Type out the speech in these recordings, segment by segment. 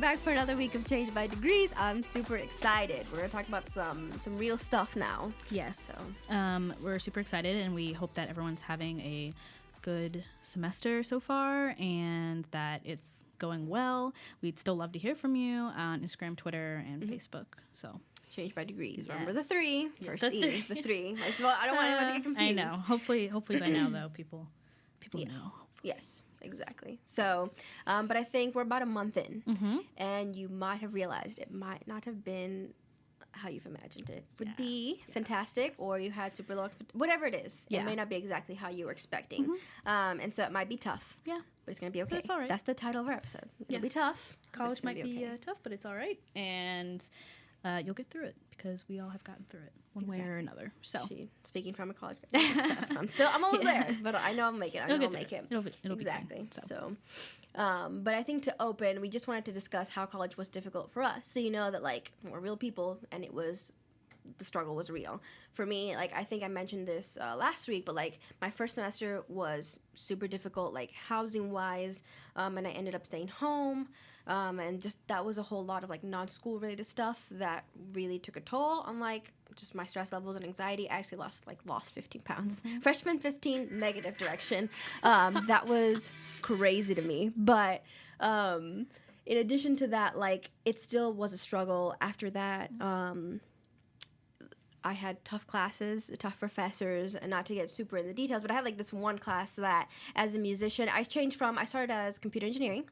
back for another week of Change by Degrees. I'm super excited. We're going to talk about some real stuff now. Yes. We're super excited, and we hope that everyone's having a good semester so far and that it's going well. We'd still love to hear from you on Instagram, Twitter, and Facebook. So Change by Degrees. Yes. Remember the three. Yeah, First the E, three. the three. I don't want anyone to get confused. I know. Hopefully by now, though, people know. Yes, exactly. So, but I think we're about a month in, and you might have realized it might not have been how you've imagined it would be fantastic, or you had super low, whatever it is. It may not be exactly how you were expecting, and so it might be tough. Yeah, but it's gonna be okay. That's all right. That's the title of our episode. It'll be tough. College might be tough, but it's all right, and you'll get through it because we all have gotten through it one way or another. So, speaking from a college graduate, I'm almost there, but I know I'll make it. I'll make it. It'll exactly. Be fine, But I think to open, we just wanted to discuss how college was difficult for us. So you know that like we're real people, and the struggle was real. For me, like I think I mentioned this last week, but like my first semester was super difficult, like housing wise, and I ended up staying home. And just that was a whole lot of like non-school related stuff that really took a toll on like just my stress levels and anxiety. I actually lost 15 pounds. Freshman 15, negative direction. That was crazy to me. But in addition to that, like it still was a struggle after that. I had tough classes, tough professors, and not to get super in the details, but I had like this one class that as a musician, I started as computer engineering.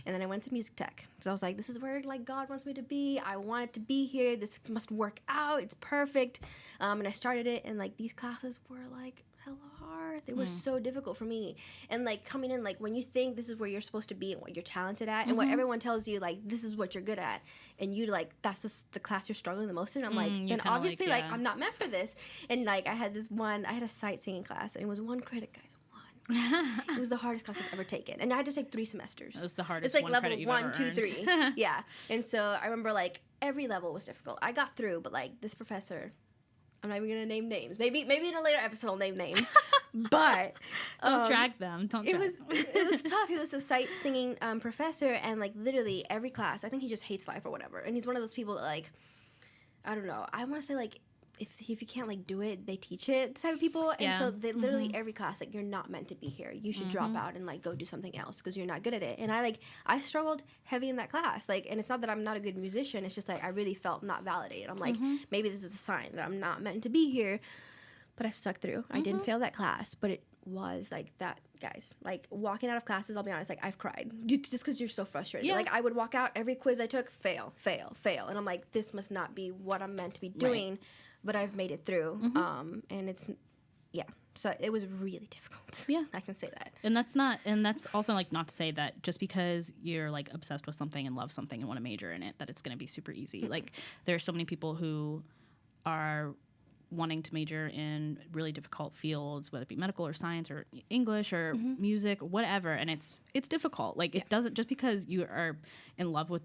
And then I went to music tech because I was like, this is where like God wants me to be. I want it to be here. This must work out. It's perfect. And I started it, and like these classes were like hella hard. They were so difficult for me. And like coming in, like when you think this is where you're supposed to be and what you're talented at, and what everyone tells you like this is what you're good at, and you like that's the class you're struggling the most in. I'm like, then obviously like I'm not meant for this. And like I had a sight singing class, and it was one credit, guys. It was the hardest class I've ever taken, and I had to take 3 semesters. It was the hardest. It's like level credit 1, 2, earned. 3. Yeah, and so I remember like every level was difficult. I got through, but like this professor, I'm not even gonna name names. Maybe in a later episode I'll name names. But don't drag them. It was tough. He was a sight singing professor, and like literally every class, I think he just hates life or whatever. And he's one of those people that like, I don't know. I want to say like. If you can't like do it, they teach it type of people, and so they literally every class like you're not meant to be here. You should drop out and like go do something else because you're not good at it. And I struggled heavy in that class, like, and it's not that I'm not a good musician. It's just like I really felt not validated. I'm like maybe this is a sign that I'm not meant to be here, but I stuck through. I didn't fail that class, but it was like that, guys. Like walking out of classes, I'll be honest, like I've cried just because you're so frustrated. Like I would walk out every quiz I took, fail, and I'm like this must not be what I'm meant to be doing. Right. But I've made it through, and it's, so it was really difficult. Yeah. I can say that. And that's also like not to say that just because you're like obsessed with something and love something and want to major in it, that it's going to be super easy. Like there are so many people who are wanting to major in really difficult fields, whether it be medical or science or English or music or whatever. And it's difficult. Like it doesn't, just because you are in love with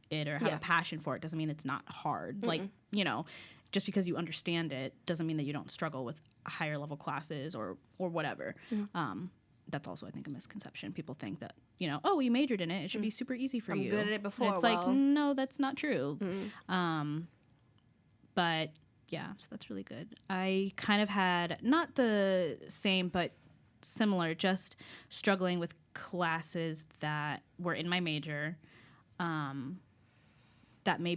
it or have a passion for it doesn't mean it's not hard. Like, you know, just because you understand it doesn't mean that you don't struggle with higher level classes or whatever. That's also, I think, a misconception. People think that, you know, oh, you majored in it. It should be super easy for you. I'm good at it before. And it's like, no, that's not true. But yeah, so that's really good. I kind of had not the same, but similar, just struggling with classes that were in my major.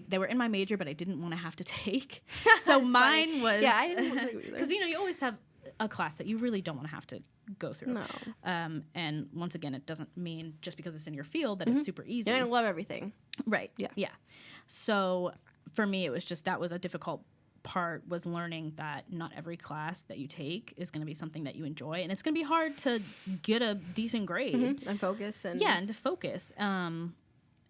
They were in my major, but I didn't want to have to take. So mine funny. Was I didn't want to either. Because you always have a class that you really don't want to have to go through. No. And once again, it doesn't mean just because it's in your field that it's super easy. And I love everything. Right. Yeah. So for me, it was just that was a difficult part, was learning that not every class that you take is going to be something that you enjoy, and it's going to be hard to get a decent grade and focus and to focus.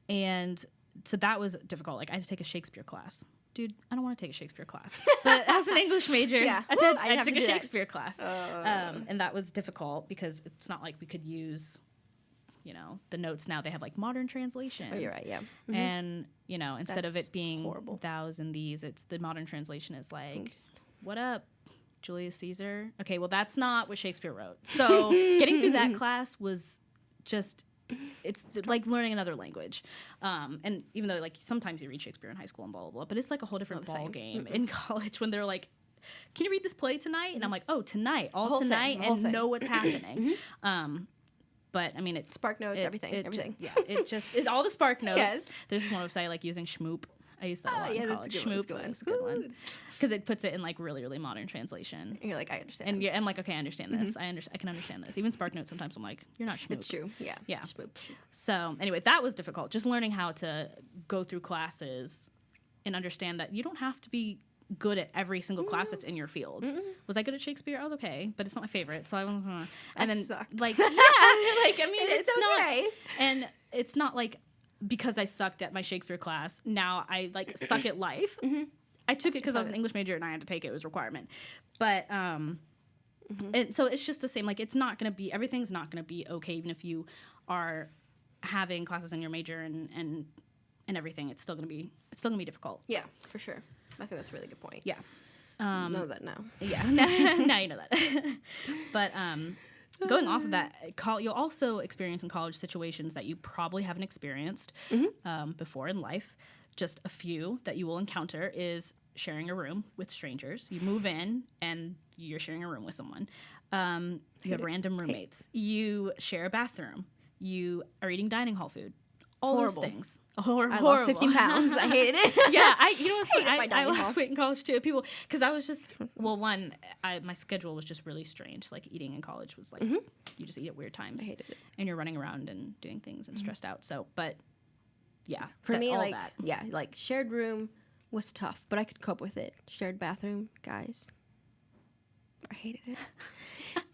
And so that was difficult. Like I had to take a Shakespeare class. Dude, I don't want to take a Shakespeare class. But as an English major, I took a Shakespeare class. And that was difficult because it's not like we could use, the notes now. They have like modern translations. Oh, you're right, yeah. And, instead of it being horrible. thous and these, it's the modern translation is like, what up, Julius Caesar? Okay, well, that's not what Shakespeare wrote. So getting through that class was just it's like learning another language. And even though like sometimes you read Shakespeare in high school and blah, blah, blah, but it's like a whole different ball game in college when they're like, can you read this play tonight? And I'm like, oh, tonight, all tonight, and know what's happening. But I mean, it Spark Notes, everything. All the Spark Notes. Yes. There's this one website I like using Schmoop. I use that a lot in college. Schmoop is a good one because it puts it in like really, really modern translation. And you're like, I understand. And I'm like, okay, I understand this. I can understand this. Even Spark Notes, sometimes I'm like, you're not Schmoop. It's true. Yeah. Schmoop. So anyway, that was difficult. Just learning how to go through classes and understand that you don't have to be good at every single class that's in your field. Was I good at Shakespeare? I was okay, but it's not my favorite. So I wasn't. And then sucked. like like I mean, it's okay. not, and it's not like because I sucked at my Shakespeare class. Now I like suck at life. I took it because I was an English major and I had to take it. It was a requirement. But and so it's just the same. Like it's not gonna be everything's not gonna be okay, even if you are having classes in your major and everything. It's still gonna be difficult. Yeah, for sure. I think that's a really good point. Yeah. Know that now. Yeah. Now you know that. But going off of that, you'll also experience in college situations that you probably haven't experienced before in life. Just a few that you will encounter is sharing a room with strangers. You move in and you're sharing a room with someone. You have random roommates. You share a bathroom. You are eating dining hall food. All those things. I lost 15 pounds. I hated it. Yeah, you know what's funny? I lost weight in college too. People, because I was just, well, my schedule was just really strange. Like eating in college was like, you just eat at weird times. I hated it. And you're running around and doing things and stressed out. So, but yeah. For me, like shared room was tough, but I could cope with it. Shared bathroom, guys. I hated it.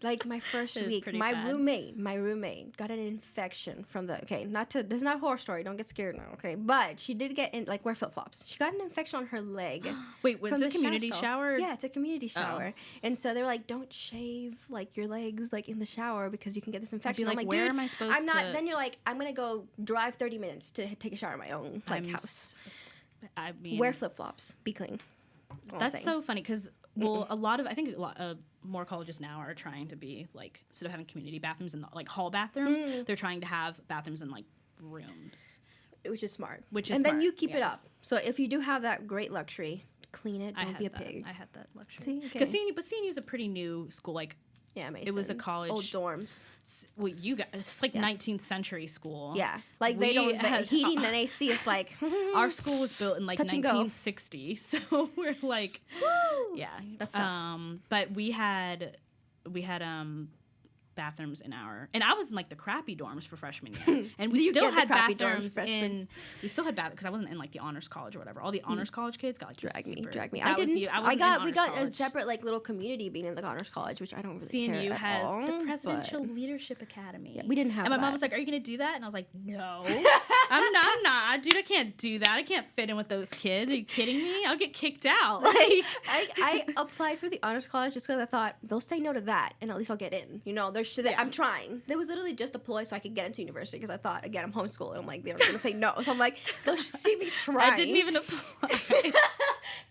Like my first week, my roommate got an infection from this is not a horror story, don't get scared now, okay? But she did get wear flip-flops. She got an infection on her leg. Wait, was it a community shower? Yeah, it's a community shower. And so they were like, don't shave like your legs like in the shower because you can get this infection. I'm like, where am I supposed I'm not, then you're like, I'm gonna go drive 30 minutes to take a shower in my own house. I mean, wear flip-flops, be clean. That's so funny because I think a lot of more colleges now are trying to be like, instead of having community bathrooms and like hall bathrooms, they're trying to have bathrooms in like rooms, which is smart. And then you keep it up. So if you do have that great luxury, clean it. Don't be a pig. I had that luxury. See, because CNU is a pretty new school. Like, yeah, Mason. It was a college. Old dorms. Well, you guys, it's like 19th century school. Yeah, like they don't. The heating and AC is like. Our school was built in like 1960, so we're like, yeah, that's tough. But we had bathrooms in and I was in like the crappy dorms for freshman year, and we still had bathrooms because I wasn't in like the honors college or whatever. All the honors college kids got like drag me. I didn't. We got a separate like little community being in the honors college, which I don't really care CNU at all. has the Presidential Leadership Academy. Yeah, we didn't have. And my mom was like, "Are you going to do that?" And I was like, "No, I'm not, dude. I can't do that. I can't fit in with those kids. Are you kidding me? I'll get kicked out." Like, I applied for the honors college just because I thought they'll say no to that, and at least I'll get in. You know, I'm trying. There was literally just a ploy so I could get into university because I thought, again, I'm homeschooled, and I'm like, they're going to say no. So I'm like, they'll see me trying. I didn't even apply.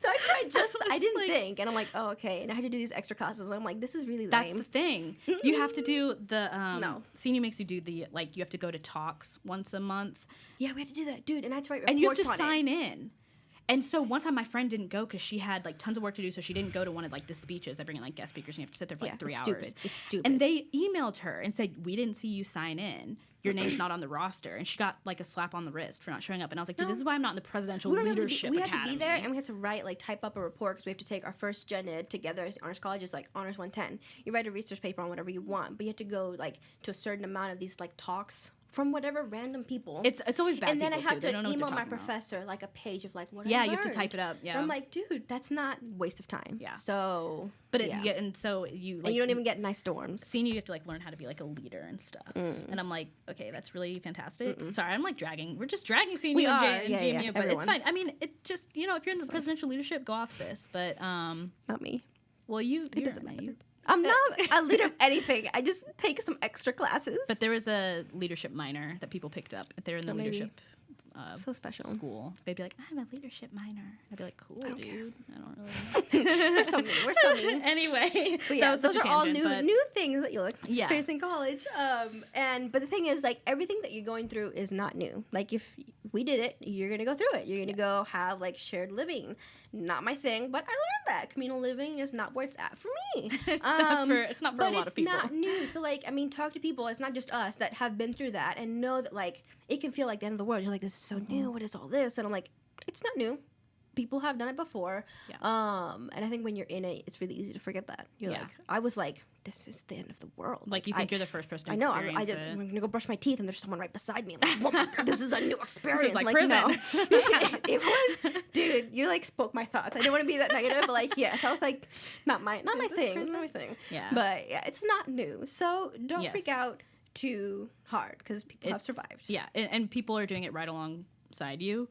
So I tried I didn't think. And I'm like, oh, okay. And I had to do these extra classes. And I'm like, this is really lame. That's the thing. You have to do the, CNU makes you do you have to go to talks once a month. Yeah, we had to do that, dude. And I had to write reports and you have to sign in. And so one time my friend didn't go because she had like tons of work to do, so she didn't go to one of like the speeches. They bring in like guest speakers and you have to sit there for like 3 hours. It's stupid. And they emailed her and said, we didn't see you sign in. Your name's not on the roster. And she got like a slap on the wrist for not showing up. And I was like, dude, this is why I'm not in the Presidential Leadership Academy. We had to be there and we had to write, like type up a report because we have to take our first gen ed together as honors college. It's like honors 110. You write a research paper on whatever you want, but you have to go like to a certain amount of these like talks from whatever random people. It's always bad. And then I have to email my professor like a page of like what I learned. You have to type it up. Yeah, and I'm like, dude, that's not waste of time. Yeah. So, but and so you and you don't even get nice dorms. You have to like learn how to be like a leader and stuff. And I'm like, okay, that's really fantastic. Sorry, I'm like dragging. We're just dragging CNU and JMU, but it's fine. I mean, it just if you're in the presidential leadership, go off, sis. But not me. Well, it doesn't matter. I'm not a leader of anything. I just take some extra classes. But there was a leadership minor that people picked up. They're in the leadership So special. school, they'd be like, I have a leadership minor. I'd be like, cool, I don't dude. I don't really We're so mean. We're so mean. Anyway, But yeah, that was those such are a all tangent, new things that you'll Yeah. experience in college. But the thing is, like, everything that you're going through is not new. Like, if we did it, you're gonna go through it. You're gonna go have like shared living. Not my thing, but I learned that communal living is not where it's at for me. it's not for a lot of people. But it's not new. So, like, I mean, talk to people. It's not just us that have been through that and know that, like, it can feel like the end of the world. You're like, this is so new. What is all this? And I'm like, it's not new. People have done it before. Yeah. And I think when you're in it, it's really easy to forget that. You're like, I was like, this is the end of the world. Like, you think you're the first person to I know. experience it. I'm going to go brush my teeth, and there's someone right beside me. I'm like, oh my God, this is a new experience. This is like I'm prison. No. It was, dude, you like spoke my thoughts. I didn't want to be that negative, but like, yes. I was like, not my thing. It's not my thing. Yeah. But yeah, it's not new. So don't Yes. freak out too hard because people have survived. Yeah, and people are doing it right alongside you.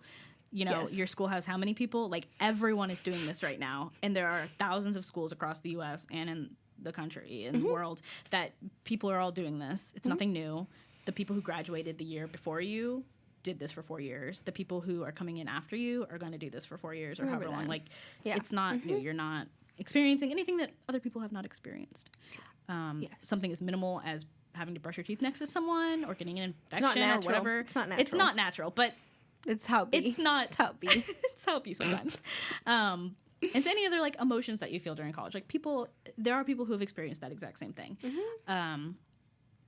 You know, Yes. your school has how many people? Like, everyone is doing this right now. And there are thousands of schools across the U.S. and in the country, in the world, that people are all doing this. It's nothing new. The people who graduated the year before you did this for 4 years. The people who are coming in after you are going to do this for 4 years or Remember however long. that. Like, Yeah. it's not new. You're not experiencing anything that other people have not experienced. Yes. Something as minimal as having to brush your teeth next to someone or getting an not infection or natural. whatever. It's not It's not natural, but It's how it be. it's not. It's how it be. It's how it be sometimes. And to any other like emotions that you feel during college, like there are people who have experienced that exact same thing.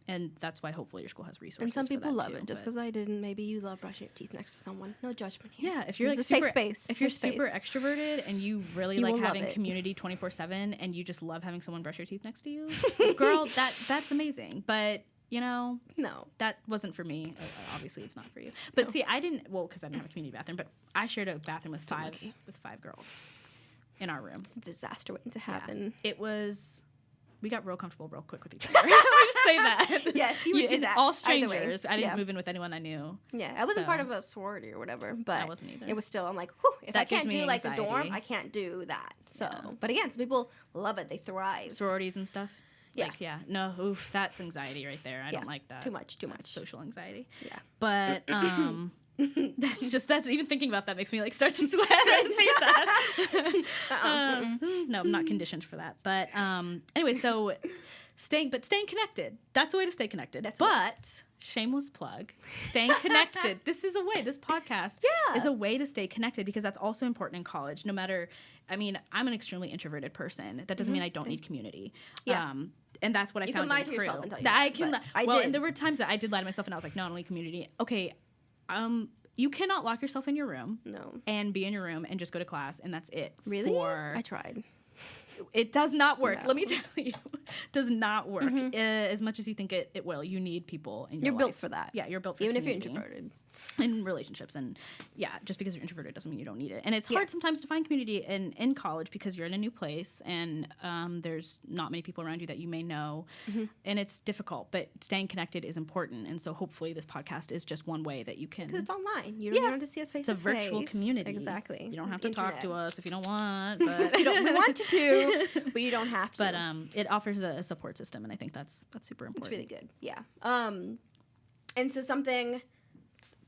And that's why hopefully your school has resources. And some for people that love too, it. Just but- because I didn't, maybe you love brushing your teeth next to someone. No judgment here. Yeah, if you're This like is a safe super, space. if you're Safe super space. extroverted and you really You like will love having it. community 24/7 and you just love having someone brush your teeth next to you, girl, that's amazing. But you know, No. that wasn't for me. Obviously, it's not for you. But see, I didn't. Well, because I didn't have a community bathroom, but I shared a bathroom with five girls in our room. It's a disaster waiting to Yeah. happen. It was. We got real comfortable real quick with each other. Let me just say that. Yes, you would do and that. All Either way. strangers. I didn't Yeah. move in with anyone I knew. Yeah, I wasn't part So- of a sorority or whatever, but I wasn't either. it was still, I'm like, whew, if That I gives can't me do like a dorm, anxiety. I can't do that. So, Yeah. but again, some people love it. They thrive. Sororities and stuff. Yeah. Like, yeah. No, oof, that's anxiety right there. I don't like that. Too much. That's social anxiety. Yeah. But that's even thinking about that makes me like start to sweat. I say that. No, I'm not conditioned for that. But anyway, so staying connected. That's a way to stay connected. But shameless plug, staying connected. This is a way. This podcast is a way to stay connected because that's also important in college. No matter, I mean, I'm an extremely introverted person. That doesn't mean I don't need community. Yeah. And that's what I You found can lie in to Crew. yourself and tell you That that, I can. but I well, did. and there were times that I did lie to myself, and I was like, "No, I don't need community." Okay, you cannot lock yourself in your room No. and be in your room and just go to class, and that's it. Really? For I tried. it does not work. No. Let me tell you, does not work as much as you think it will. You need people in your You're life. built for that. Yeah, you're built for Even if you're community. introverted. In relationships. And yeah, just because you're introverted doesn't mean you don't need it. And it's hard sometimes to find community in college because you're in a new place and there's not many people around you that you may know, and it's difficult, but staying connected is important. And so hopefully this podcast is just one way that you can. Because it's online. You don't even have to see us face It's a to face. virtual community. Exactly. You don't have to talk to Internet. us if you don't want, but We want you to, but you don't have to. but it offers a support system, and I think that's super important. It's really good. Yeah. And so something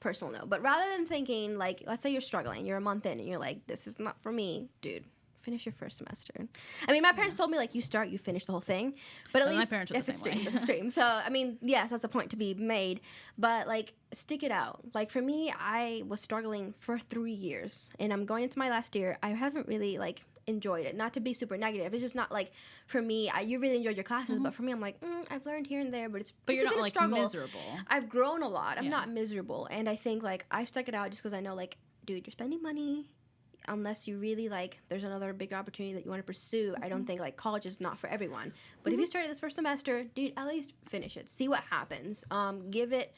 personal note, but rather than thinking like, let's say you're struggling, you're a month in, and you're like, this is not for me, dude. Finish your first semester. I mean, my parents told me like, you start, you finish the whole thing, but at My least parents are that's the same extreme. way. That's extreme. So I mean, yes, that's a point to be made, but like, stick it out. Like for me, I was struggling for 3 years, and I'm going into my last year. I haven't really like enjoyed it. Not to be super negative. It's just not like for me. You really enjoyed your classes, but for me, I'm like, I've learned here and there, but it's But it's you're been not a like struggle. miserable. I've grown a lot. I'm Yeah. not miserable, and I think like I stuck it out just because I know like, dude, you're spending money. Unless you really like, there's another big opportunity that you want to pursue. I don't think like college is not for everyone. But if you started this first semester, dude, at least finish it. See what happens. Give it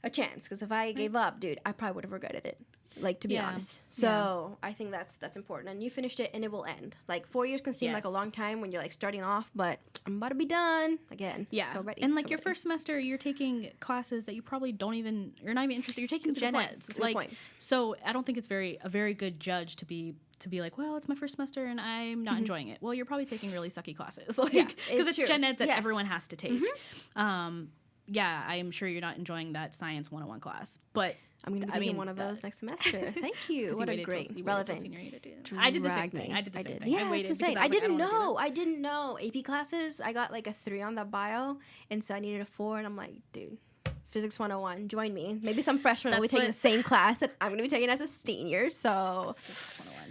a chance. Because if I gave up, dude, I probably would have regretted it. Like, to be Yeah. honest. So I think that's important. And you finished it, and it will end. Like 4 years can seem like a Yes. long time when you're like starting off, but I'm about to be done again. Yeah. So ready. And like so your ready. first semester, you're taking classes that you probably you're not even interested. You're taking That's a good gen point. eds. That's a good Like, point. so I don't think it's a very good judge to be like, well, it's my first semester and I'm not enjoying it. Well, you're probably taking really sucky classes. Like, Yeah, because it's it's gen true. eds that Yes. everyone has to take. Yeah, I am sure you're not enjoying that science 101 class, but I'm going to be taking one of those next semester. Thank you. What a great, relevant. I did the same thing. I did the same thing. Yeah, I waited because I didn't know. I didn't know. AP classes, I got like a 3 on that bio, and so I needed a 4, and I'm like, dude, Physics 101, join me. Maybe some freshmen will be taking the same class that I'm going to be taking as a senior, so.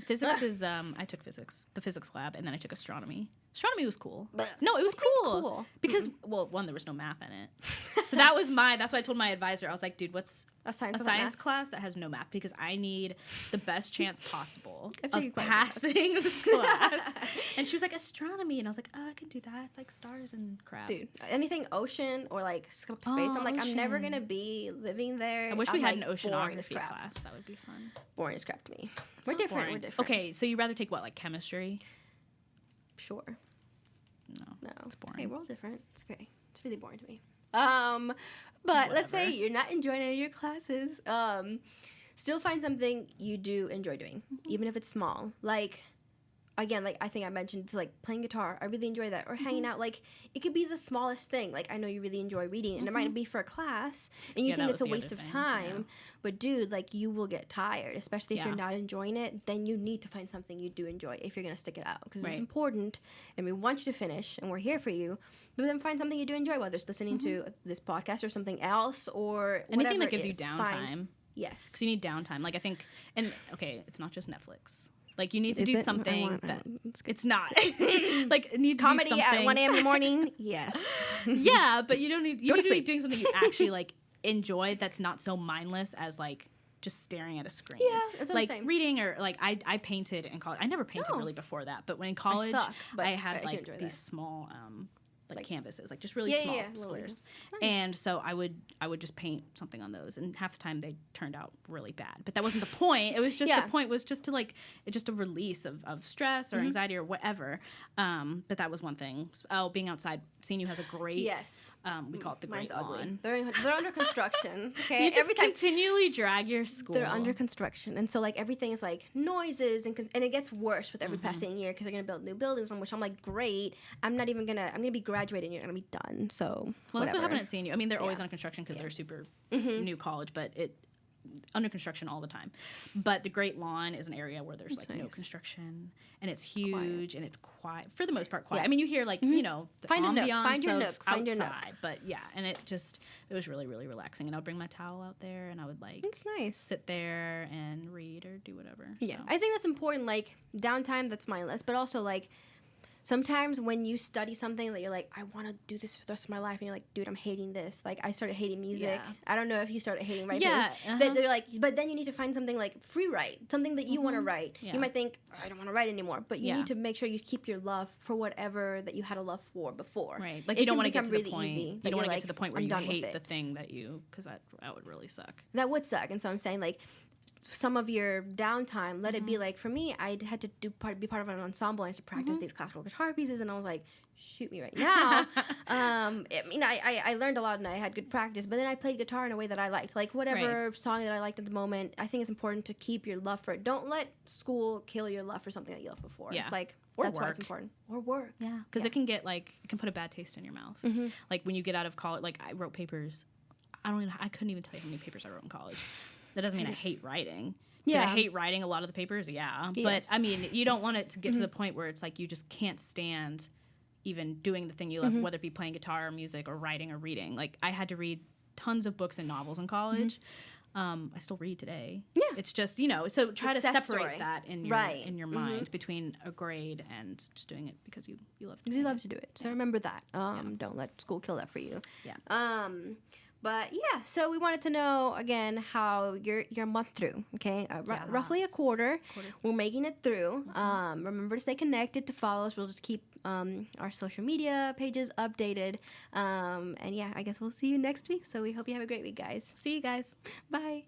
Physics is, I took physics, the physics lab, and then I took astronomy. Astronomy was cool. No, it was cool. Because, well, one, there was no math in it. So that's why I told my advisor. I was like, dude, what's a science class that has no math? Because I need the best chance possible of passing this class. And she was like, astronomy. And I was like, oh, I can do that. It's like stars and crap. Dude, anything ocean or like space, I'm like, I'm never going to be living there. I wish we had an oceanography class. That would be fun. Boring as crap to me. We're different. We're different. Okay, so you'd rather take what, like chemistry? Sure. No, it's boring. Okay, we're all different. It's great. It's really boring to me. But let's say you're not enjoying any of your classes. Still find something you do enjoy doing, even if it's small. Like, again, like I think I mentioned, like playing guitar. I really enjoy that. Or hanging out. Like, it could be the smallest thing. Like, I know you really enjoy reading, and it might be for a class, and you think it's a waste of time. Yeah. But, dude, like, you will get tired, especially if you're not enjoying it. Then you need to find something you do enjoy if you're going to stick it out. Because it's important, and we want you to finish, and we're here for you. But then find something you do enjoy, whether it's listening to this podcast or something else, or anything that gives you downtime. Yes. Because you need downtime. Like, I think, and, okay, it's not just Netflix. Like, you need to do something that it's not. Like, need to comedy do something. At 1 a.m. in the morning. Yes. Yeah, but you don't need. You need to be doing something you actually like enjoy. That's not so mindless as like just staring at a screen. Yeah, that's what like I'm saying. Reading or like I painted in college. I never painted really before that, but when in college I had like these small like canvases, like just really small squares. Nice. And so I would just paint something on those, and half the time they turned out really bad. But that wasn't the point. It was just the point was just to like it's just a release of stress or anxiety or whatever. But that was one thing. Oh, being outside. CNU has a great we call it the Great Lawn. They're under construction. Okay, you just continually drag your school. They're under construction, and so like everything is like noises, and it gets worse with every passing year because they're gonna build new buildings. On which I'm like, great. I'm gonna be graduating. You're gonna be done. So well, that's what happened at CNU. I mean, they're always under construction because they're super new college, but under construction all the time. But the Great Lawn is an area where there's like no construction, and it's huge and it's quiet for the most part. Quiet. I mean, you hear like the ambiance find your nook, find your nook. But yeah, and it was really really relaxing. And I'd bring my towel out there, and I would like it's nice sit there and read or do whatever. Yeah, so. I think that's important. Like downtime, that's mindless, but also like. Sometimes when you study something that you're like, I want to do this for the rest of my life, and you're like, dude, I'm hating this. Like, I started hating music. Yeah. I don't know if you started hating writers. Yeah. They're like, but then you need to find something like free write, something that you want to write. Yeah. You might think, I don't want to write anymore, but you need to make sure you keep your love for whatever that you had a love for before. Right. Like, you don't want to get to the point. You don't want to get to the point where you hate the thing that you, because that would really suck. That would suck. And so I'm saying, like, some of your downtime, let it be like, for me, I had to be part of an ensemble. I had to practice these classical guitar pieces, and I was like, shoot me right now. I mean, I learned a lot, and I had good practice, but then I played guitar in a way that I liked. Like, whatever song that I liked at the moment, I think it's important to keep your love for it. Don't let school kill your love for something that you loved before. Yeah. Like, that's why it's important. Or work. Yeah, because it can get, like, it can put a bad taste in your mouth. Like, when you get out of college, like, I wrote papers. I couldn't even tell you how many papers I wrote in college. That doesn't mean I hate writing. Yeah. Did I hate writing a lot of the papers? Yeah. Yes. But, I mean, you don't want it to get to the point where it's like you just can't stand even doing the thing you love, whether it be playing guitar or music or writing or reading. Like, I had to read tons of books and novels in college. I still read today. Yeah. It's just, so try to separate that in your mind between a grade and just doing it because you love to do it. Because you love to do it. So remember that. Don't let school kill that for you. Yeah. But yeah, so we wanted to know again how your month through. Okay, roughly a quarter. We're making it through. Remember to stay connected, to follow us. We'll just keep our social media pages updated. And yeah, I guess we'll see you next week. So we hope you have a great week, guys. See you guys. Bye.